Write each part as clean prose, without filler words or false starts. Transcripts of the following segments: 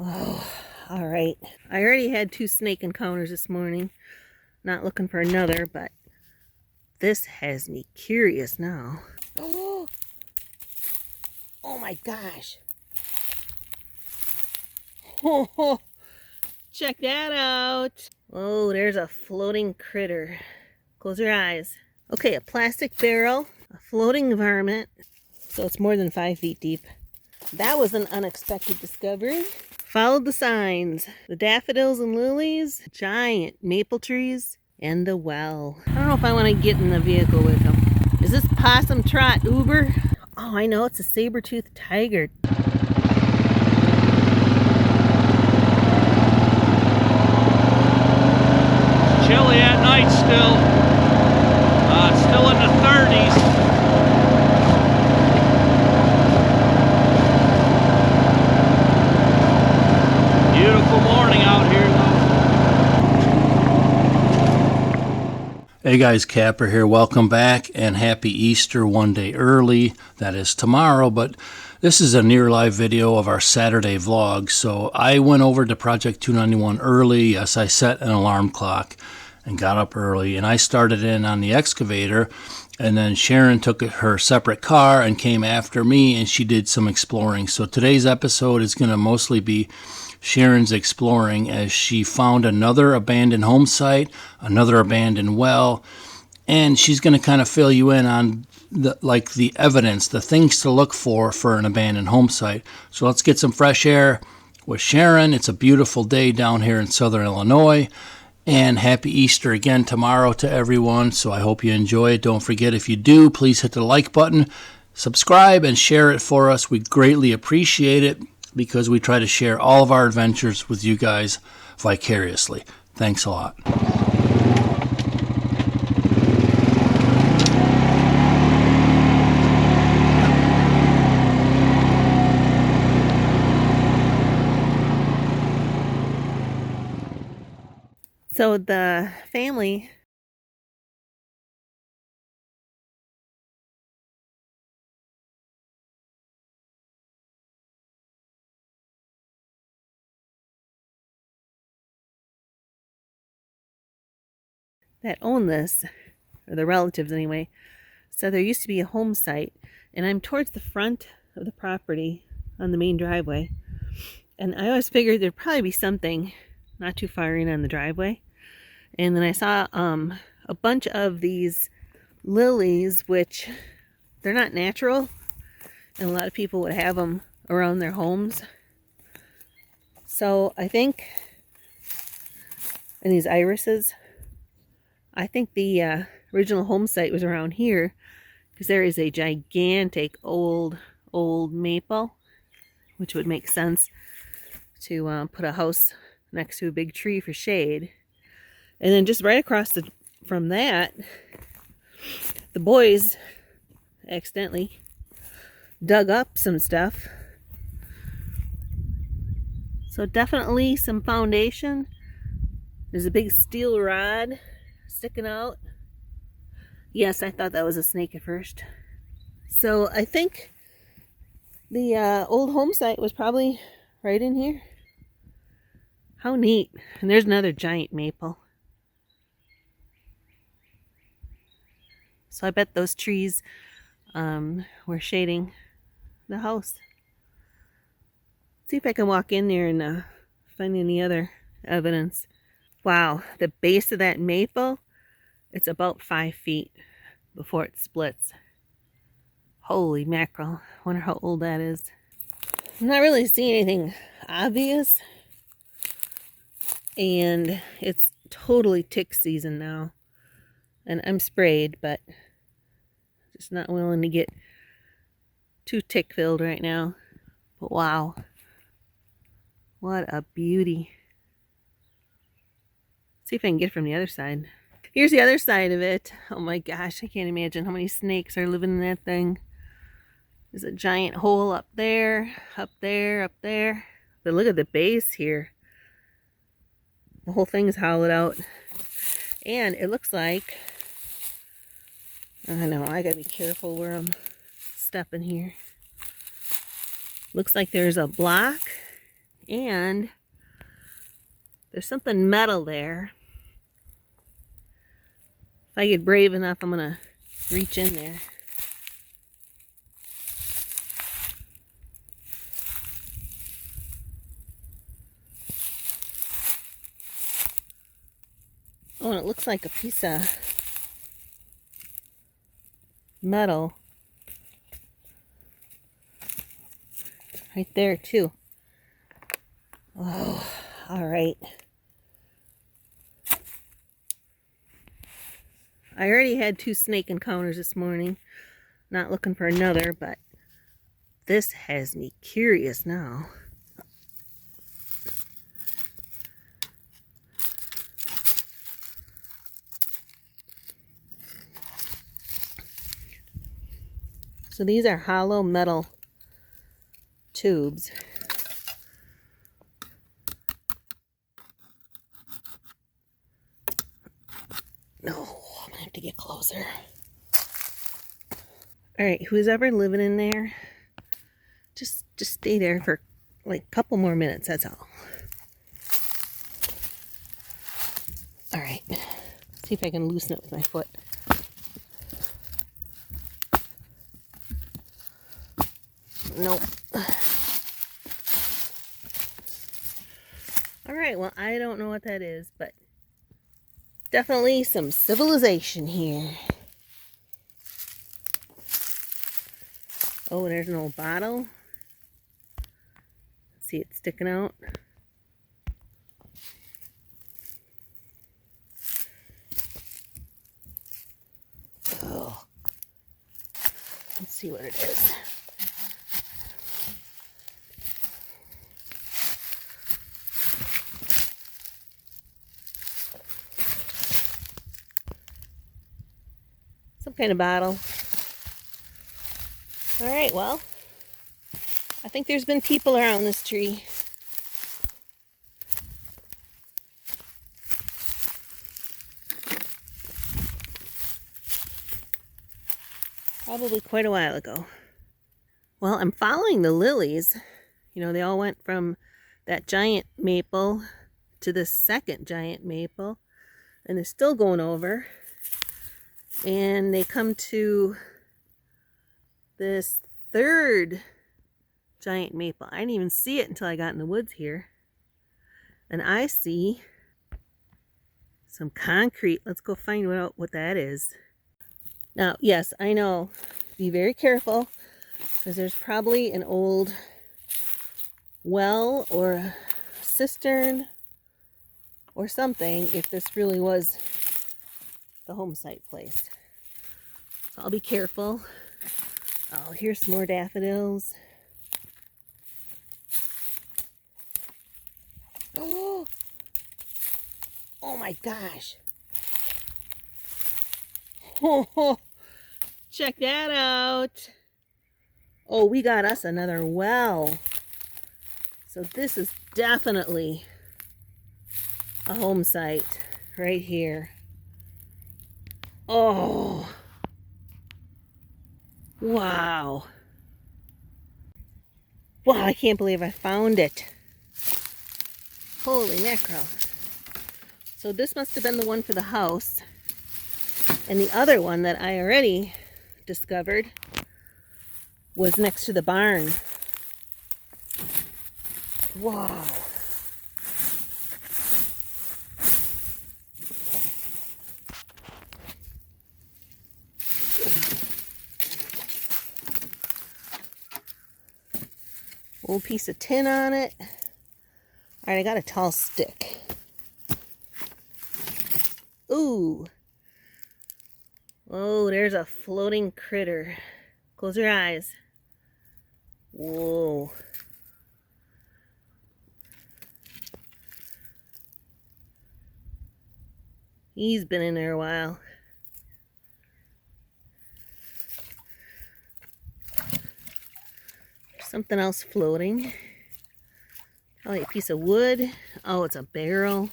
Oh, all right. I already had 2 snake encounters this morning. Not looking for another, but this has me curious now. Oh, oh my gosh. Oh, check that out. Oh, there's a floating critter. Close your eyes. Okay, a plastic barrel, a floating varmint. So it's more than 5 feet deep. That was an unexpected discovery. Followed the signs. The daffodils and lilies, giant maple trees, and the well. I don't know if I want to get in the vehicle with them. Is this possum trot Uber? Oh, I know, it's a saber-toothed tiger. Chilly at night still. It's still in the 30s. Beautiful morning out here though. Hey guys, Kapper here. Welcome back and happy Easter one day early. That is tomorrow, but this is a near live video of our Saturday vlog. So I went over to Project 291 early. Yes, I set an alarm clock and got up early, and I started in on the excavator, and then Sharon took her separate car and came after me, and she did some exploring. So today's episode is going to mostly be Sharon's exploring as she found another abandoned home site, another abandoned well, and she's going to kind of fill you in on the evidence, the things to look for an abandoned home site. So let's get some fresh air with Sharon. It's a beautiful day down here in southern Illinois. And happy Easter again tomorrow to everyone. So I hope you enjoy it. Don't forget, if you do, please hit the like button, subscribe, and share it for us. We greatly appreciate it because we try to share all of our adventures with you guys vicariously. Thanks a lot. So the family that owned this, or the relatives anyway, said there used to be a home site, and I'm towards the front of the property on the main driveway, and I always figured there'd probably be something not too far in on the driveway. And then I saw a bunch of these lilies, which they're not natural, and a lot of people would have them around their homes. So I think, and these irises, I think the original home site was around here, because there is a gigantic old maple, which would make sense to put a house next to a big tree for shade. And then just right across from that, the boys accidentally dug up some stuff. So definitely some foundation. There's a big steel rod sticking out. Yes, I thought that was a snake at first. So I think the old home site was probably right in here. How neat. And there's another giant maple. So I bet those trees were shading the house. See if I can walk in there and find any other evidence. Wow, the base of that maple, it's about 5 feet before it splits. Holy mackerel. I wonder how old that is. I'm not really seeing anything obvious. And it's totally tick season now. And I'm sprayed, but just not willing to get too tick filled right now. But wow. What a beauty. See if I can get it from the other side. Here's the other side of it. Oh my gosh, I can't imagine how many snakes are living in that thing. There's a giant hole up there, up there, up there. But look at the base here. The whole thing's hollowed out. And it looks like, I know, I gotta be careful where I'm stepping here. Looks like there's a block And there's something metal there. If I get brave enough, I'm gonna reach in there. Oh, and it looks like a piece of metal right there too. Oh, all right. I already had 2 snake encounters this morning. Not looking for another, but this has me curious now. So these are hollow metal tubes. No, I'm gonna have to get closer. All right, who's ever living in there, just stay there for like a couple more minutes, that's all. All right, see if I can loosen it with my foot. Nope. All right, well, I don't know what that is, but definitely some civilization here. Oh, there's an old bottle. See it sticking out. Oh, let's see what it is. Some kind of bottle. All right, well, I think there's been people around this tree. Probably quite a while ago. Well, I'm following the lilies. You know, they all went from that giant maple to the second giant maple, and they're still going over. And they come to this third giant maple. I didn't even see it until I got in the woods here. And I see some concrete. Let's go find out what that is. Now, yes, I know. Be very careful, because there's probably an old well or a cistern or something if this really was the home site place. So I'll be careful. Oh, here's some more daffodils. Oh, oh my gosh. Oh, check that out. Oh, we got us another well. So this is definitely a home site right here. Oh, wow. Wow, I can't believe I found it. Holy mackerel. So this must have been the one for the house. And the other one that I already discovered was next to the barn. Wow. Old piece of tin on it. All right, I got a tall stick. Ooh. Oh, there's a floating critter. Close your eyes. Whoa. He's been in there a while. Something else floating. Probably a piece of wood. Oh, it's a barrel.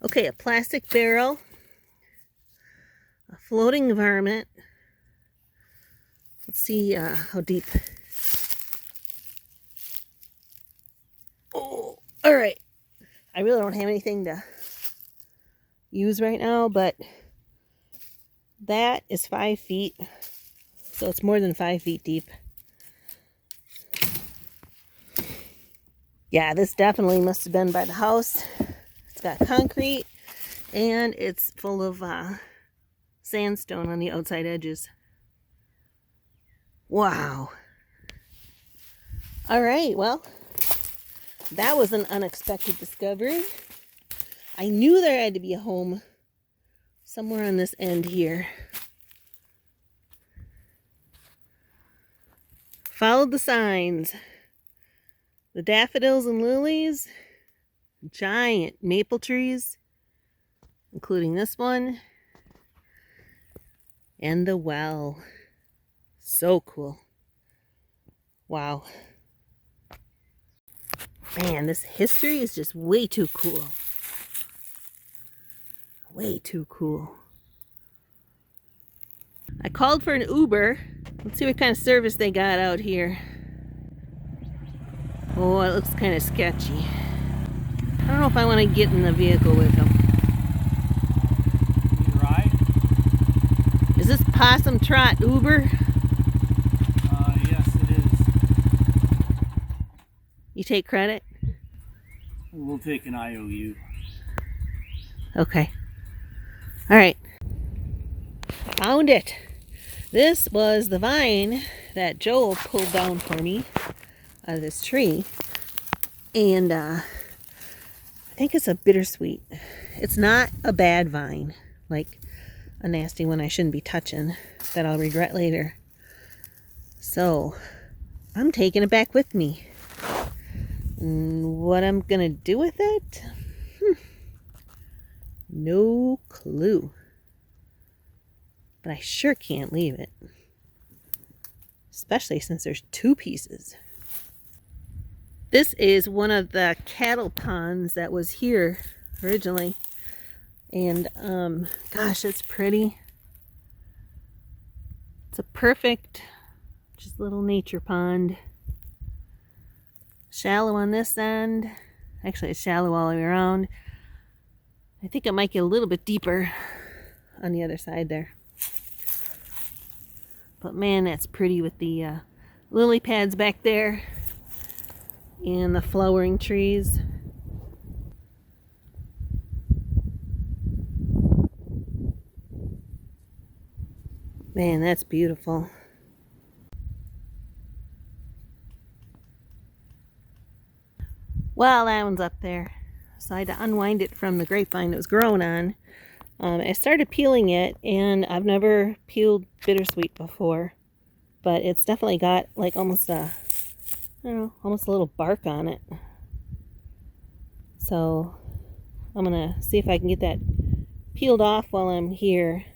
Okay, a plastic barrel. A floating varmint. Let's see how deep. I really don't have anything to use right now, but that is 5 feet. So it's more than 5 feet deep. Yeah, this definitely must have been by the house. It's got concrete and it's full of sandstone on the outside edges. Wow. All right, well, that was an unexpected discovery. I knew there had to be a home somewhere on this end here. Followed the signs. The daffodils and lilies, giant maple trees, including this one, and the well. So cool. Wow. Man, this history is just way too cool. Way too cool. I called for an Uber. Let's see what kind of service they got out here. Oh, it looks kind of sketchy. I don't know if I want to get in the vehicle with them. You ride? Is this Possum Trot Uber? Yes, it is. You take credit? We'll take an IOU. Okay. All right. Found it. This was the vine that Joel pulled down for me out of this tree. And I think it's a bittersweet. It's not a bad vine, like a nasty one I shouldn't be touching that I'll regret later. So I'm taking it back with me. And what I'm gonna do with it? No clue. But I sure can't leave it. Especially since there's 2 pieces. This is one of the cattle ponds that was here originally. And gosh, it's pretty. It's a perfect just little nature pond. Shallow on this end. Actually, it's shallow all the way around. I think it might get a little bit deeper on the other side there. But man, that's pretty with the lily pads back there and the flowering trees. Man, that's beautiful. Well, that one's up there. So I had to unwind it from the grapevine it was growing on. I started peeling it, and I've never peeled bittersweet before. But it's definitely got like almost a, I don't know, almost a little bark on it. So I'm going to see if I can get that peeled off while I'm here.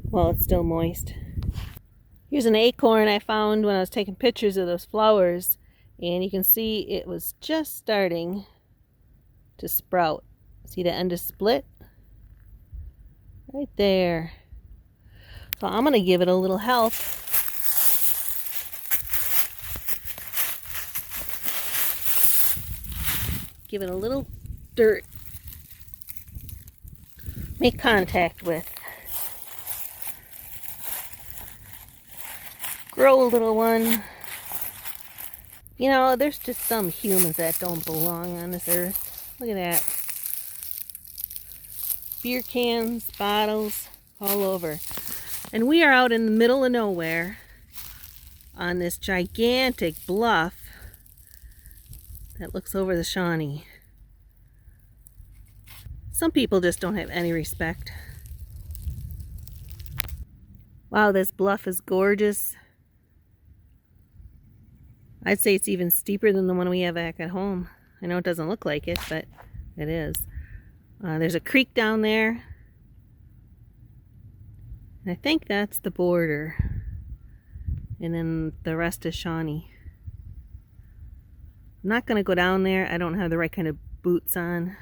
While it's still moist. Here's an acorn I found when I was taking pictures of those flowers. And you can see it was just starting to sprout. See the end is split? Right there. So I'm going to give it a little help. Give it a little dirt. Make contact with. Grow a little one. You know, there's just some humans that don't belong on this earth. Look at that. Beer cans, bottles, all over. And we are out in the middle of nowhere on this gigantic bluff that looks over the Shawnee. Some people just don't have any respect. Wow, this bluff is gorgeous. I'd say it's even steeper than the one we have back at home. I know it doesn't look like it, but it is. There's a creek down there. And I think that's the border. And then the rest is Shawnee. I'm not going to go down there. I don't have the right kind of boots on.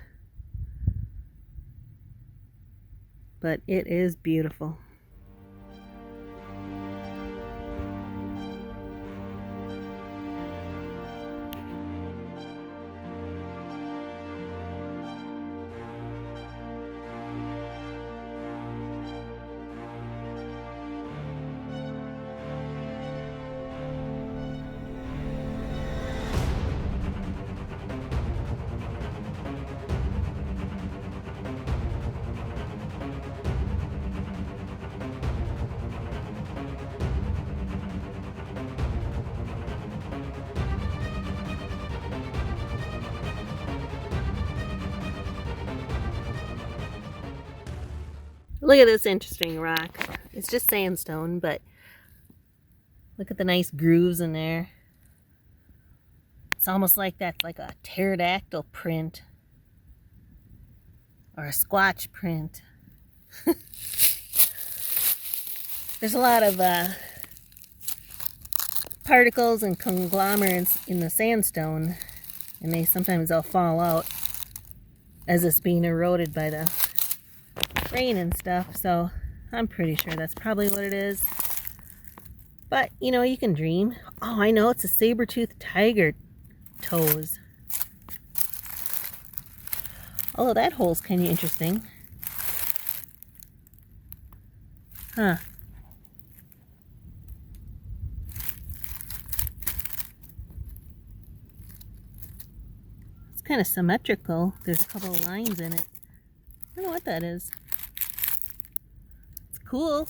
But it is beautiful. Look at this interesting rock. It's just sandstone, but look at the nice grooves in there. It's almost like that's like a pterodactyl print. Or a squatch print. There's a lot of particles and conglomerates in the sandstone, and they'll fall out as it's being eroded by the rain and stuff, so I'm pretty sure that's probably what it is. But, you know, you can dream. Oh, I know, it's a saber-toothed tiger toes. Oh, that hole's kind of interesting. Huh. It's kind of symmetrical. There's a couple of lines in it. I don't know what that is. It's cool.